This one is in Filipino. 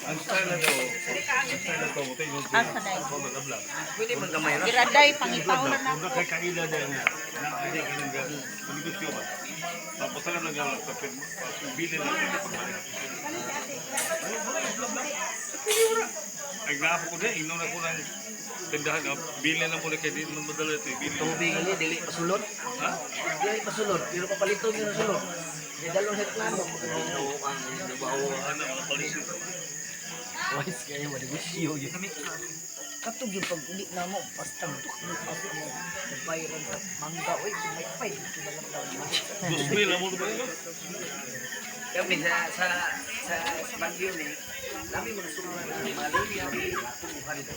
Ang style na daw. Ang style na daw. Asa na yun? Pwede man gamay ra. Iraday, pangipaw na Kung ako. nakakaila na yan, nakakaila ka ng negosyo ba? Tapos na lang sa bili na lang pagbalik. Ay naapo ko din, inom na ko ng tindahan. Bili na po na kayo, di naman madala ito. Tubig ni dili pasulod. Ha? Dili pasulod, pero papalito gyud na sulod. Di dalong reklamo. Ang nabawo Ano ang palisyon? wise kaya mo negosyo gyud. Katog yung pag uli na mo, basta duk mo basta mo bayaran sa mangga oy, may pay dito na lang daw. 2,000 na mo ba yun? Kami sa Baguio ni, kami mga sumula na malaria, tumuhan ito.